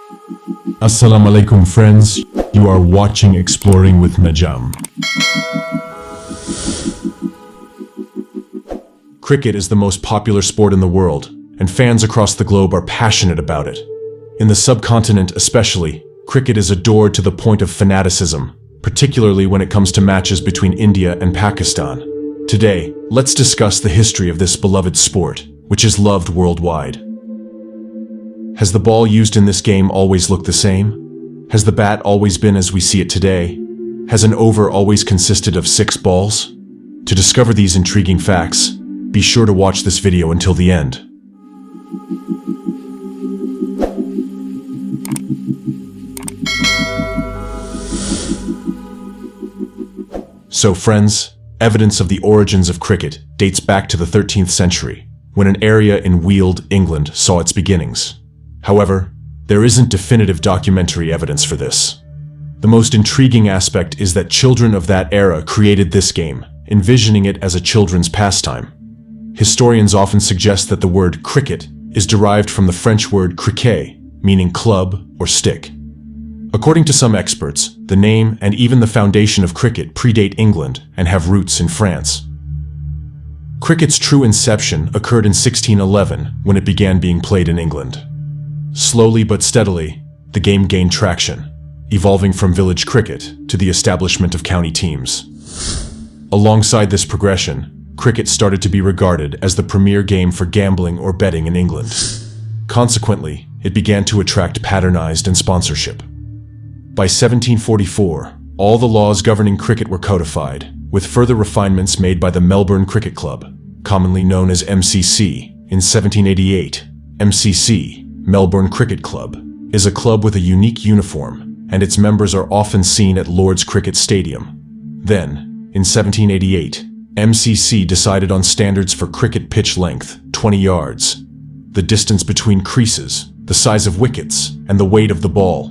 Assalamu alaikum friends, you are watching Exploring with Najam. Cricket is the most popular sport in the world, and fans across the globe are passionate about it. In the subcontinent especially, cricket is adored to the point of fanaticism, particularly when it comes to matches between India and Pakistan. Today, let's discuss the history of this beloved sport, which is loved worldwide. Has the ball used in this game always looked the same? Has the bat always been as we see it today? Has an over always consisted of 6 balls? To discover these intriguing facts, be sure to watch this video until the end. So friends, evidence of the origins of cricket dates back to the 13th century, when an area in Weald, England saw its beginnings. However, there isn't definitive documentary evidence for this. The most intriguing aspect is that children of that era created this game, envisioning it as a children's pastime. Historians often suggest that the word cricket is derived from the French word criquet, meaning club or stick. According to some experts, the name and even the foundation of cricket predate England and have roots in France. Cricket's true inception occurred in 1611 when it began being played in England. Slowly but steadily, the game gained traction, evolving from village cricket to the establishment of county teams. Alongside this progression, cricket started to be regarded as the premier game for gambling or betting in England. Consequently, it began to attract patronized and sponsorship. By 1744, all the laws governing cricket were codified, with further refinements made by the Melbourne Cricket Club, commonly known as MCC. In 1788, MCC, Melbourne Cricket Club, is a club with a unique uniform, and its members are often seen at Lord's Cricket Stadium. Then, in 1788, MCC decided on standards for cricket pitch length, 20 yards, the distance between creases, the size of wickets, and the weight of the ball.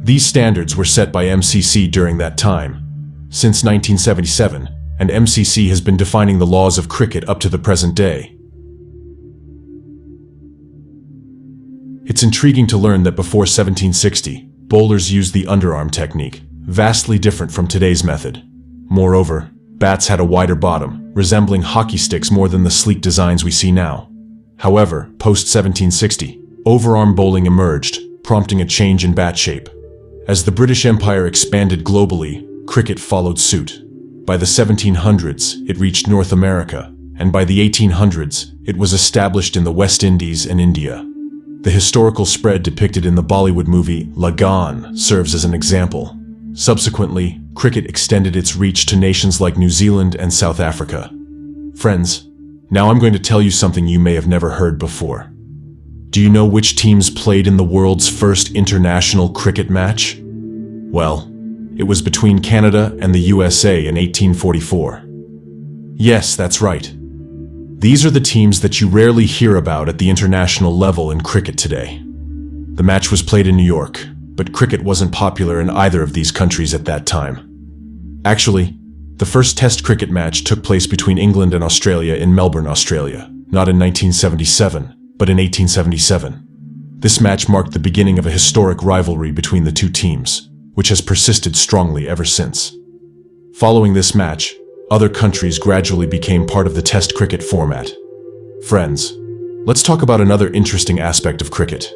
These standards were set by MCC during that time, since 1977, and MCC has been defining the laws of cricket up to the present day. It's intriguing to learn that before 1760, bowlers used the underarm technique, vastly different from today's method. Moreover, bats had a wider bottom, resembling hockey sticks more than the sleek designs we see now. However, post-1760, overarm bowling emerged, prompting a change in bat shape. As the British Empire expanded globally, cricket followed suit. By the 1700s, it reached North America, and by the 1800s, it was established in the West Indies and India. The historical spread depicted in the Bollywood movie Lagan serves as an example. Subsequently, cricket extended its reach to nations like New Zealand and South Africa. Friends, now I'm going to tell you something you may have never heard before. Do you know which teams played in the world's first international cricket match? Well, it was between Canada and the USA in 1844. Yes, that's right. These are the teams that you rarely hear about at the international level in cricket today. The match was played in New York, but cricket wasn't popular in either of these countries at that time. Actually, the first Test cricket match took place between England and Australia in Melbourne, Australia, not in 1977, but in 1877. This match marked the beginning of a historic rivalry between the two teams, which has persisted strongly ever since. Following this match, other countries gradually became part of the Test cricket format. Friends, let's talk about another interesting aspect of cricket.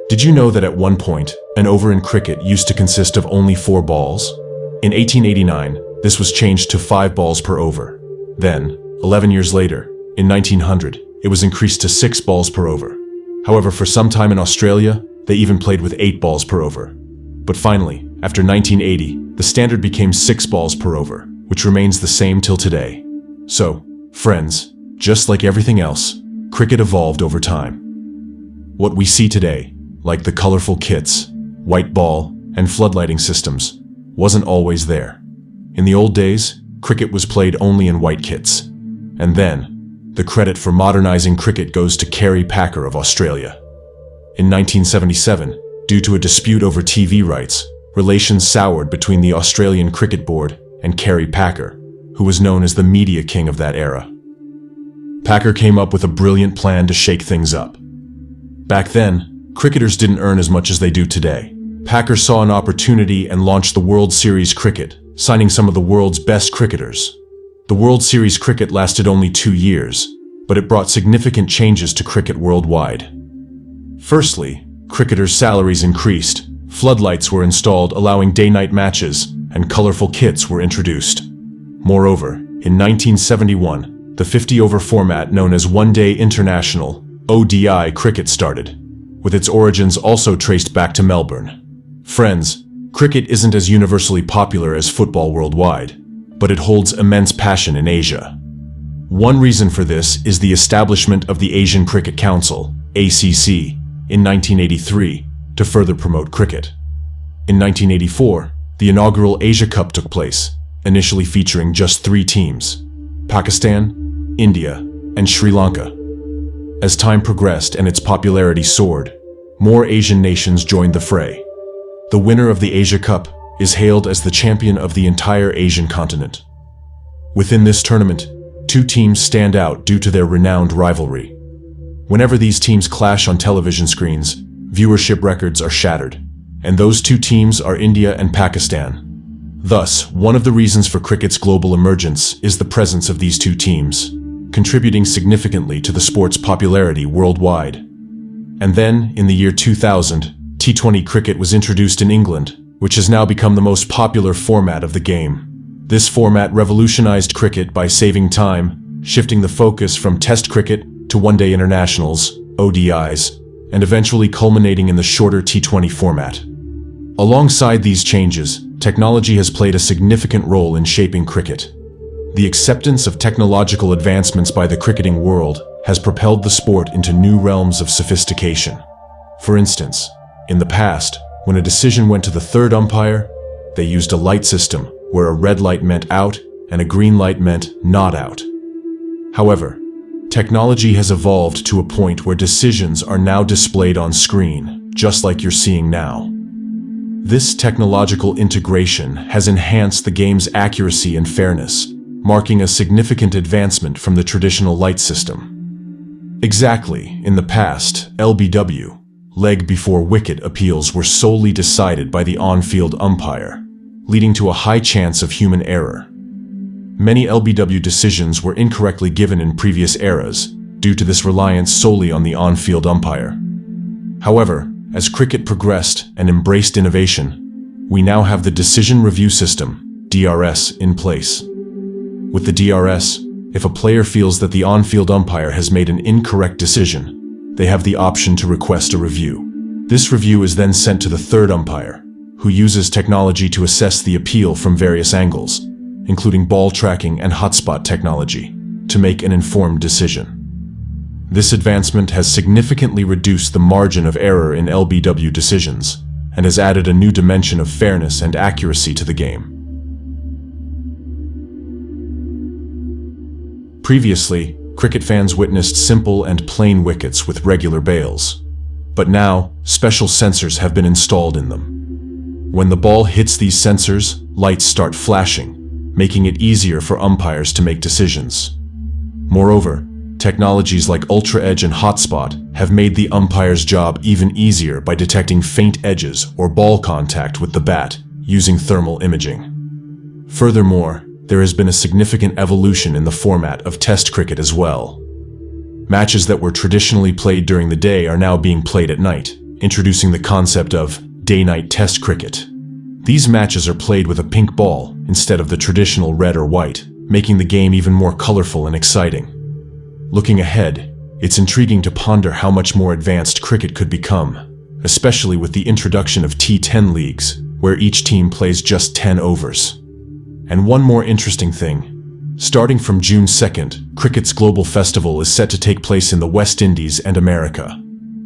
Did you know that at one point, an over in cricket used to consist of only 4 balls? In 1889, this was changed to 5 balls per over. Then, 11 years later, in 1900, it was increased to 6 balls per over. However, for some time in Australia, they even played with 8 balls per over. But finally, after 1980, the standard became 6 balls per over, which remains the same till today. So, friends, just like everything else, cricket evolved over time. What we see today, like the colorful kits, white ball, and floodlighting systems, wasn't always there. In the old days, cricket was played only in white kits. And then, the credit for modernizing cricket goes to Kerry Packer of Australia. In 1977, due to a dispute over TV rights, relations soured between the Australian Cricket Board and Kerry Packer, who was known as the media king of that era. Packer came up with a brilliant plan to shake things up. Back then, cricketers didn't earn as much as they do today. Packers saw an opportunity and launched the World Series Cricket, signing some of the world's best cricketers. The World Series Cricket lasted only 2 years, but it brought significant changes to cricket worldwide. Firstly, cricketers' salaries increased, floodlights were installed allowing day-night matches, and colorful kits were introduced. Moreover, in 1971, the 50-over format known as One Day International (ODI) cricket started, with its origins also traced back to Melbourne. Friends, cricket isn't as universally popular as football worldwide, but it holds immense passion in Asia. One reason for this is the establishment of the Asian Cricket Council (ACC) in 1983 to further promote cricket. In 1984, the inaugural Asia Cup took place, initially featuring just 3 teams: Pakistan, India, and Sri Lanka. As time progressed and its popularity soared, more Asian nations joined the fray. The winner of the Asia Cup is hailed as the champion of the entire Asian continent. Within this tournament, 2 teams stand out due to their renowned rivalry. Whenever these teams clash on television screens, viewership records are shattered, and those 2 teams are India and Pakistan. Thus, one of the reasons for cricket's global emergence is the presence of these 2 teams, contributing significantly to the sport's popularity worldwide. And then, in the year 2000, T20 cricket was introduced in England, which has now become the most popular format of the game. This format revolutionized cricket by saving time, shifting the focus from Test cricket to one-day internationals, ODIs, and eventually culminating in the shorter T20 format. Alongside these changes, technology has played a significant role in shaping cricket. The acceptance of technological advancements by the cricketing world has propelled the sport into new realms of sophistication. For instance, in the past, when a decision went to the third umpire, they used a light system where a red light meant out and a green light meant not out. However, technology has evolved to a point where decisions are now displayed on screen, just like you're seeing now. This technological integration has enhanced the game's accuracy and fairness, marking a significant advancement from the traditional light system. Exactly, in the past, LBW, leg before wicket appeals were solely decided by the on-field umpire, leading to a high chance of human error. Many LBW decisions were incorrectly given in previous eras due to this reliance solely on the on-field umpire. However, as cricket progressed and embraced innovation, we now have the Decision Review System, DRS, in place. With the DRS, if a player feels that the on-field umpire has made an incorrect decision, they have the option to request a review. This review is then sent to the third umpire, who uses technology to assess the appeal from various angles, including ball tracking and hotspot technology, to make an informed decision. This advancement has significantly reduced the margin of error in LBW decisions and has added a new dimension of fairness and accuracy to the game. Previously, cricket fans witnessed simple and plain wickets with regular bails, but now special sensors have been installed in them. When the ball hits these sensors, lights start flashing, making it easier for umpires to make decisions. Moreover, technologies like Ultra Edge and Hotspot have made the umpire's job even easier by detecting faint edges or ball contact with the bat using thermal imaging. Furthermore, there has been a significant evolution in the format of Test cricket as well. Matches that were traditionally played during the day are now being played at night, introducing the concept of day-night Test cricket. These matches are played with a pink ball instead of the traditional red or white, making the game even more colorful and exciting. Looking ahead, it's intriguing to ponder how much more advanced cricket could become, especially with the introduction of T10 leagues, where each team plays just 10 overs. And one more interesting thing, starting from June 2nd, cricket's global festival is set to take place in the West Indies and America.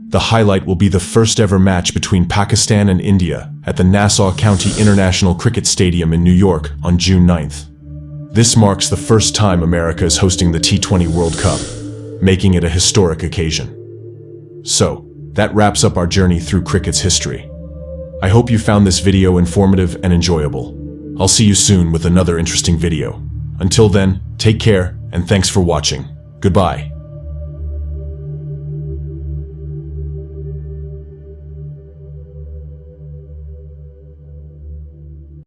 The highlight will be the first ever match between Pakistan and India at the Nassau County International Cricket Stadium in New York on June 9th. This marks the first time America is hosting the T20 World Cup, making it a historic occasion. So, that wraps up our journey through cricket's history. I hope you found this video informative and enjoyable. I'll see you soon with another interesting video. Until then, take care and thanks for watching. Goodbye.